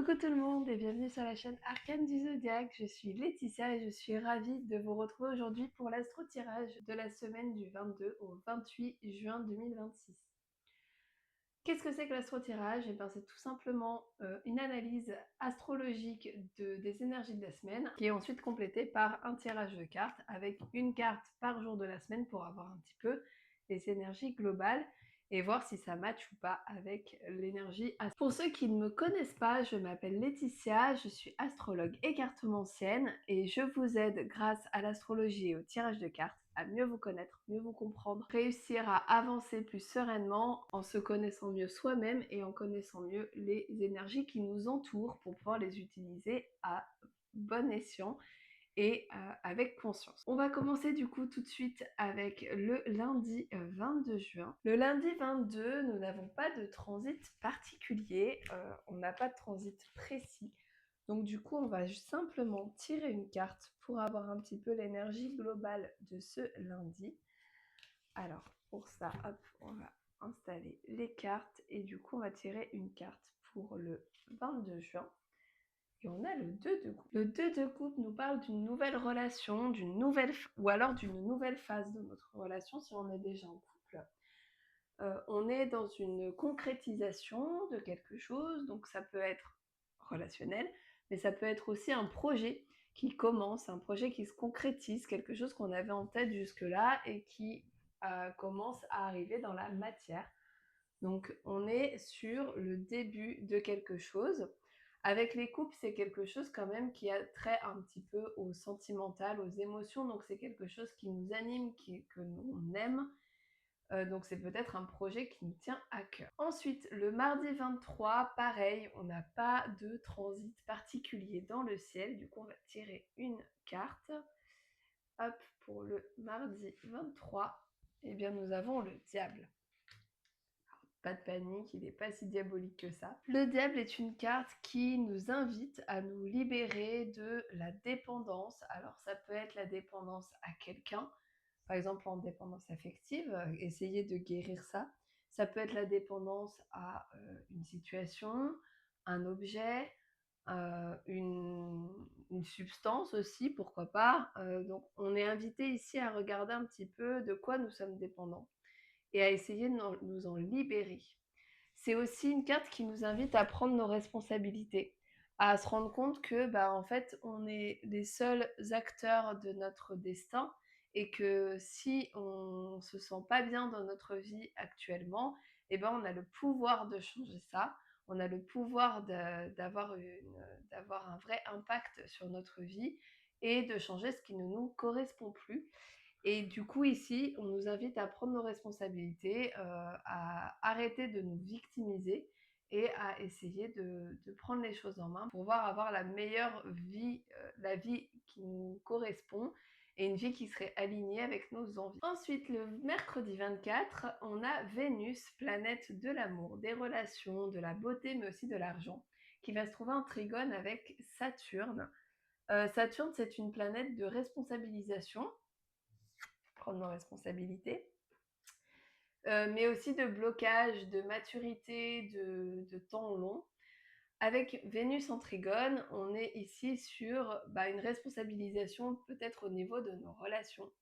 Coucou tout le monde et bienvenue sur la chaîne Arcane du Zodiaque. Je suis Laetitia et je suis ravie de vous retrouver aujourd'hui pour l'astro-tirage de la semaine du 22 au 28 juin 2026. Qu'est-ce que c'est que l'astro-tirage? Eh bien, c'est tout simplement une analyse astrologique des énergies de la semaine qui est ensuite complétée par un tirage de cartes avec une carte par jour de la semaine pour avoir un petit peu les énergies globales et voir si ça match ou pas avec l'énergie. Pour ceux qui ne me connaissent pas, je m'appelle Laetitia, je suis astrologue et cartomancienne et je vous aide grâce à l'astrologie et au tirage de cartes à mieux vous connaître, mieux vous comprendre, réussir à avancer plus sereinement en se connaissant mieux soi-même et en connaissant mieux les énergies qui nous entourent pour pouvoir les utiliser à bon escient et avec conscience. On va commencer du coup tout de suite avec le lundi 22 juin. Le lundi 22, nous n'avons pas de transit particulier, on n'a pas de transit précis. Donc du coup, on va simplement tirer une carte pour avoir un petit peu l'énergie globale de ce lundi. Alors pour ça, hop, on va installer les cartes et du coup, on va tirer une carte pour le 22 juin. Et on a le 2 de coupe. Le 2 de coupe nous parle d'une nouvelle relation, ou alors d'une nouvelle phase de notre relation si on est déjà en couple. On est dans une concrétisation de quelque chose, donc ça peut être relationnel, mais ça peut être aussi un projet qui commence, un projet qui se concrétise, quelque chose qu'on avait en tête jusque-là et qui commence à arriver dans la matière. Donc on est sur le début de quelque chose. Avec les couples, c'est quelque chose quand même qui a trait un petit peu au sentimental, aux émotions, donc c'est quelque chose qui nous anime, que l'on aime. Donc c'est peut-être un projet qui nous tient à cœur. Ensuite, le mardi 23, pareil, on n'a pas de transit particulier dans le ciel, du coup on va tirer une carte. Hop, pour le mardi 23, eh bien nous avons le diable. Pas de panique, il n'est pas si diabolique que ça. Le diable est une carte qui nous invite à nous libérer de la dépendance. Alors ça peut être la dépendance à quelqu'un, par exemple en dépendance affective, essayer de guérir ça. Ça peut être la dépendance à une situation, un objet, une substance aussi, pourquoi pas. Donc on est invité ici à regarder un petit peu de quoi nous sommes dépendants et à essayer de nous en libérer. C'est aussi une carte qui nous invite à prendre nos responsabilités, à se rendre compte que en fait, on est les seuls acteurs de notre destin et que si on se sent pas bien dans notre vie actuellement, on a le pouvoir de changer ça. On a le pouvoir d'avoir un vrai impact sur notre vie et de changer ce qui ne nous correspond plus. Et du coup, ici, on nous invite à prendre nos responsabilités, à arrêter de nous victimiser et à essayer de prendre les choses en main pour pouvoir avoir la meilleure vie, la vie qui nous correspond et une vie qui serait alignée avec nos envies. Ensuite, le mercredi 24, on a Vénus, planète de l'amour, des relations, de la beauté, mais aussi de l'argent, qui va se trouver en trigone avec Saturne. Saturne, c'est une planète de responsabilisation, prendre nos responsabilités, mais aussi de blocage, de maturité, de temps long. Avec Vénus en trigone, on est ici sur une responsabilisation peut-être au niveau de nos relations.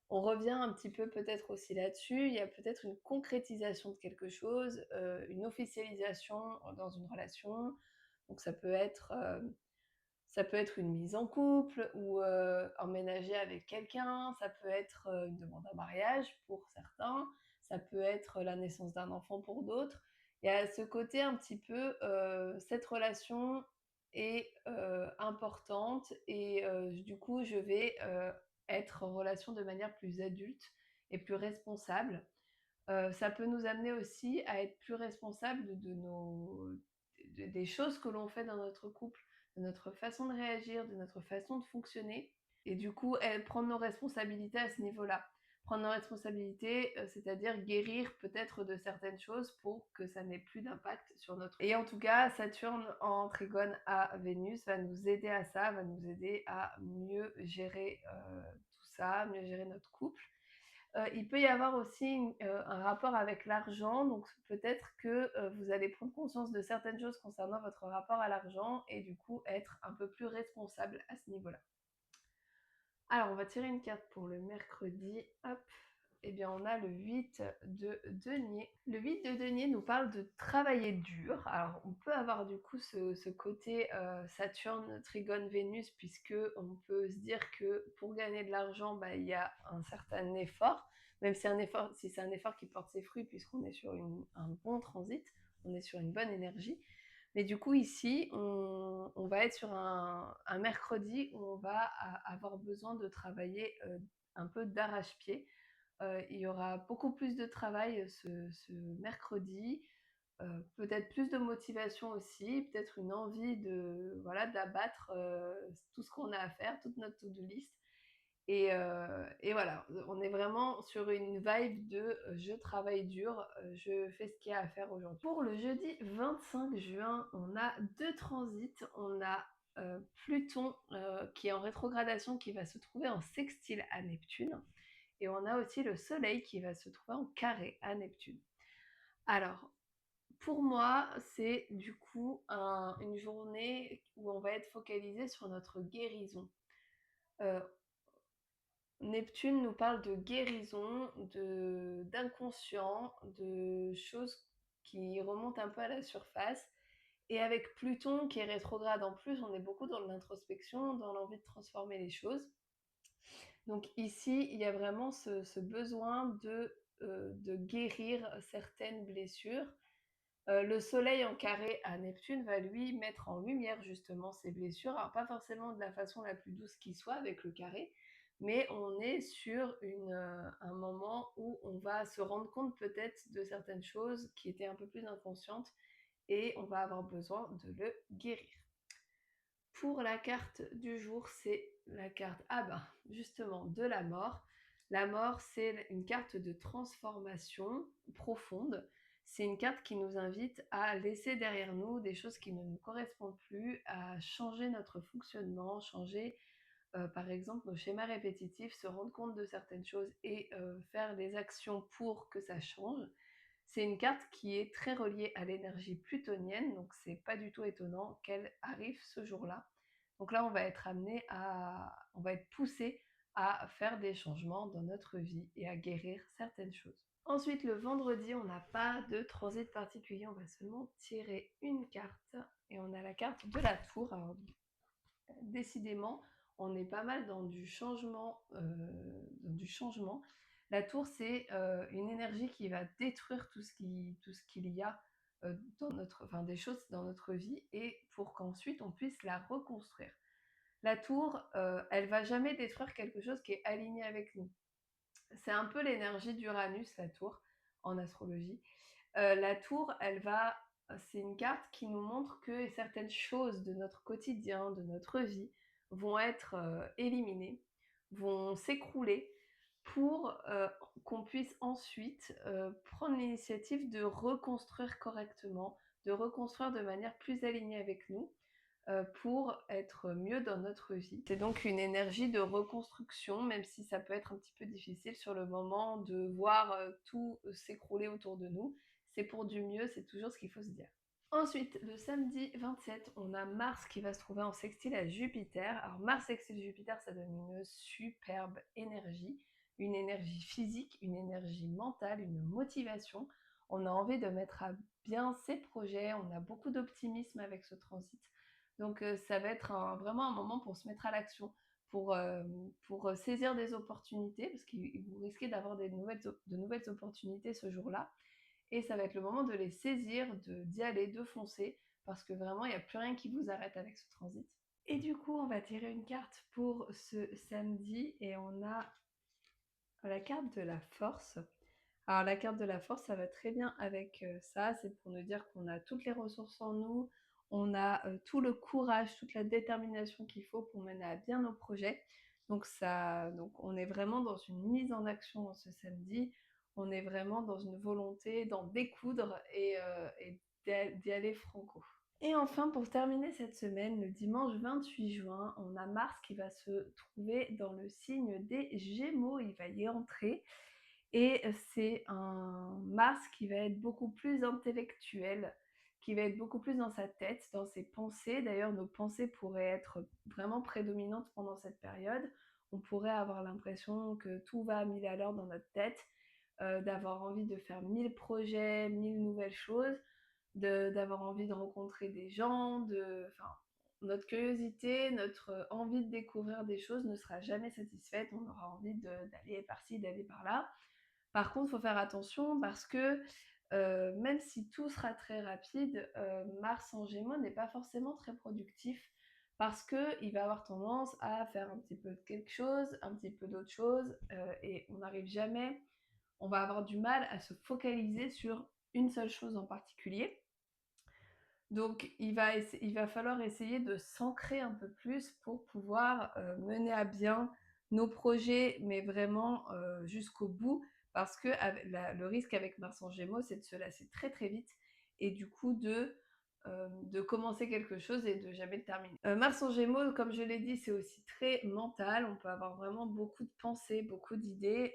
On revient un petit peu peut-être aussi là-dessus, il y a peut-être une concrétisation de quelque chose, une officialisation dans une relation. Donc ça peut être une mise en couple ou emménager avec quelqu'un, ça peut être une demande en mariage pour certains, ça peut être la naissance d'un enfant pour d'autres. Il y a ce côté un petit peu, cette relation est importante et du coup je vais être en relation de manière plus adulte et plus responsable. Ça peut nous amener aussi à être plus responsables des choses que l'on fait dans notre couple, de notre façon de réagir, de notre façon de fonctionner et du coup, prendre nos responsabilités à ce niveau-là. Prendre nos responsabilités, c'est-à-dire guérir peut-être de certaines choses pour que ça n'ait plus d'impact sur notre... Et en tout cas, Saturne en trigone à Vénus va nous aider à ça, va nous aider à mieux gérer tout ça, mieux gérer notre couple. Il peut y avoir aussi un rapport avec l'argent, donc peut-être que, vous allez prendre conscience de certaines choses concernant votre rapport à l'argent et du coup être un peu plus responsable à ce niveau-là. Alors on va tirer une carte pour le mercredi, hop. Eh bien, on a le 8 de denier. Le 8 de denier nous parle de travailler dur. Alors, on peut avoir du coup ce côté Saturne, Trigone, Vénus, puisque on peut se dire que pour gagner de l'argent, bah, il y a un certain effort, même si, si c'est un effort qui porte ses fruits, puisqu'on est sur un bon transit, on est sur une bonne énergie. Mais du coup, ici, on va être sur un mercredi où on va avoir besoin de travailler un peu d'arrache-pied. Il y aura beaucoup plus de travail ce mercredi, peut-être plus de motivation aussi, peut-être une envie voilà, d'abattre tout ce qu'on a à faire, toute notre to-do list. Et voilà, on est vraiment sur une vibe de je travaille dur, je fais ce qu'il y a à faire aujourd'hui. Pour le jeudi 25 juin, on a deux transits. On a Pluton qui est en rétrogradation, qui va se trouver en sextile à Neptune. Et on a aussi le Soleil qui va se trouver en carré à Neptune. Alors, pour moi, c'est du coup une journée où on va être focalisé sur notre guérison. Euh, Neptune nous parle de guérison, d'inconscient, de choses qui remontent un peu à la surface. Et avec Pluton qui est rétrograde en plus, on est beaucoup dans l'introspection, dans l'envie de transformer les choses. Donc ici, il y a vraiment ce besoin de guérir certaines blessures. Le soleil en carré à Neptune va lui mettre en lumière justement ces blessures. Alors pas forcément de la façon la plus douce qui soit avec le carré, mais on est sur un moment où on va se rendre compte peut-être de certaines choses qui étaient un peu plus inconscientes et on va avoir besoin de le guérir. Pour la carte du jour, c'est la carte, ah ben, justement, de la mort. La mort, c'est une carte de transformation profonde. C'est une carte qui nous invite à laisser derrière nous des choses qui ne nous correspondent plus, à changer notre fonctionnement, changer par exemple nos schémas répétitifs, se rendre compte de certaines choses et faire des actions pour que ça change. C'est une carte qui est très reliée à l'énergie plutonienne, donc c'est pas du tout étonnant qu'elle arrive ce jour-là. Donc là, on va être on va être poussé à faire des changements dans notre vie et à guérir certaines choses. Ensuite, le vendredi, on n'a pas de transit particulier, on va seulement tirer une carte et on a la carte de la tour. Alors, décidément, on est pas mal dans du changement. La tour, c'est une énergie qui va détruire tout ce qu'il y a des choses dans notre vie et pour qu'ensuite on puisse la reconstruire. La tour, elle va jamais détruire quelque chose qui est aligné avec nous. C'est un peu l'énergie d'Uranus, la tour, en astrologie. La tour, c'est une carte qui nous montre que certaines choses de notre quotidien, de notre vie, vont être éliminées, vont s'écrouler pour qu'on puisse ensuite prendre l'initiative de reconstruire correctement, de reconstruire de manière plus alignée avec nous pour être mieux dans notre vie. C'est donc une énergie de reconstruction, même si ça peut être un petit peu difficile sur le moment de voir tout s'écrouler autour de nous. C'est pour du mieux, c'est toujours ce qu'il faut se dire. Ensuite, le samedi 27, on a Mars qui va se trouver en sextile à Jupiter. Alors Mars sextile Jupiter, ça donne une superbe énergie, une énergie physique, une énergie mentale, une motivation. On a envie de mettre à bien ses projets, on a beaucoup d'optimisme avec ce transit. Donc ça va être vraiment un moment pour se mettre à l'action, pour saisir des opportunités, parce que vous risquez d'avoir de nouvelles opportunités ce jour-là. Et ça va être le moment de les saisir, d'y aller, de foncer, parce que vraiment, il n'y a plus rien qui vous arrête avec ce transit. Et du coup, on va tirer une carte pour ce samedi, et on a la carte de la force. Alors la carte de la force, ça va très bien avec ça, c'est pour nous dire qu'on a toutes les ressources en nous, on a tout le courage, toute la détermination qu'il faut pour mener à bien nos projets. Donc on est vraiment dans une mise en action ce samedi, on est vraiment dans une volonté d'en découdre et d'y aller franco. Et enfin, pour terminer cette semaine, le dimanche 28 juin, on a Mars qui va se trouver dans le signe des Gémeaux, il va y entrer. et c'est un Mars qui va être beaucoup plus intellectuel, qui va être beaucoup plus dans sa tête, dans ses pensées. D'ailleurs, nos pensées pourraient être vraiment prédominantes pendant cette période. On pourrait avoir l'impression que tout va à 1000 à l'heure dans notre tête, d'avoir envie de faire 1000 projets, 1000 nouvelles choses, d'avoir envie de rencontrer des gens, enfin, notre curiosité, notre envie de découvrir des choses ne sera jamais satisfaite. On aura envie d'aller par-ci, d'aller par-là. Par contre, il faut faire attention parce que même si tout sera très rapide, Mars en Gémeaux n'est pas forcément très productif parce qu'il va avoir tendance à faire un petit peu de quelque chose, un petit peu d'autre chose, et on n'arrive jamais, on va avoir du mal à se focaliser sur une seule chose en particulier. Donc il va falloir essayer de s'ancrer un peu plus pour pouvoir mener à bien nos projets, mais vraiment jusqu'au bout, parce que le risque avec Mars en Gémeaux, c'est de se lasser très très vite et du coup de commencer quelque chose et de jamais le terminer. Mars en Gémeaux, comme je l'ai dit, c'est aussi très mental, on peut avoir vraiment beaucoup de pensées, beaucoup d'idées,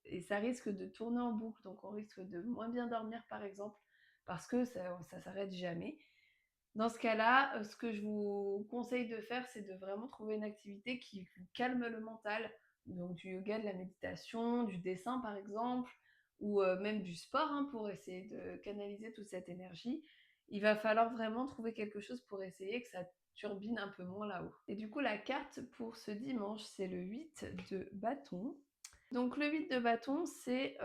et ça risque de tourner en boucle, donc on risque de moins bien dormir par exemple, parce que ça s'arrête jamais. Dans ce cas-là, ce que je vous conseille de faire, c'est de vraiment trouver une activité qui vous calme le mental, donc du yoga, de la méditation, du dessin par exemple, ou même du sport, hein, pour essayer de canaliser toute cette énergie. Il va falloir vraiment trouver quelque chose pour essayer que ça turbine un peu moins là-haut. Et du coup, la carte pour ce dimanche, c'est le 8 de bâton. Donc le 8 de bâton, c'est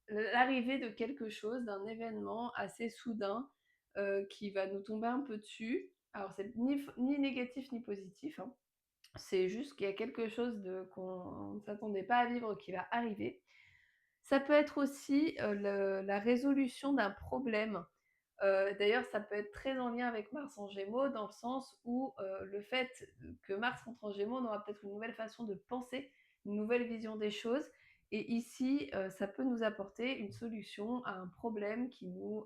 l'arrivée de quelque chose, d'un événement assez soudain qui va nous tomber un peu dessus. Alors c'est ni négatif ni positif, hein. C'est juste qu'il y a quelque chose qu'on ne s'attendait pas à vivre qui va arriver. Ça peut être aussi la résolution d'un problème. D'ailleurs, ça peut être très en lien avec Mars en Gémeaux, dans le sens où le fait que Mars entre en Gémeaux, on aura peut-être une nouvelle façon de penser, une nouvelle vision des choses. Et ici, ça peut nous apporter une solution à un problème qui nous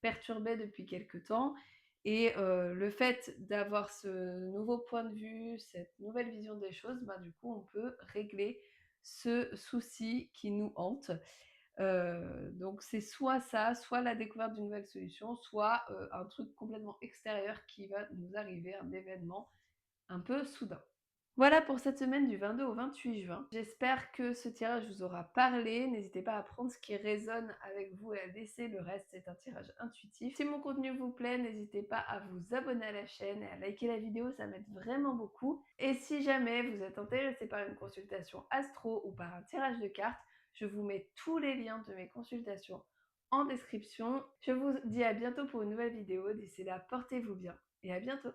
perturbait depuis quelque temps. Et le fait d'avoir ce nouveau point de vue, cette nouvelle vision des choses, bah, du coup, on peut régler ce souci qui nous hante. Donc c'est soit ça, soit la découverte d'une nouvelle solution, soit un truc complètement extérieur qui va nous arriver, un événement un peu soudain. Voilà pour cette semaine du 22 au 28 juin. J'espère que ce tirage vous aura parlé. N'hésitez pas à prendre ce qui résonne avec vous et à laisser le reste. C'est un tirage intuitif. Si mon contenu vous plaît, n'hésitez pas à vous abonner à la chaîne et à liker la vidéo, ça m'aide vraiment beaucoup. Et si jamais vous êtes intéressé par une consultation astro ou par un tirage de cartes, je vous mets tous les liens de mes consultations en description. Je vous dis à bientôt pour une nouvelle vidéo. D'ici là, portez-vous bien et à bientôt.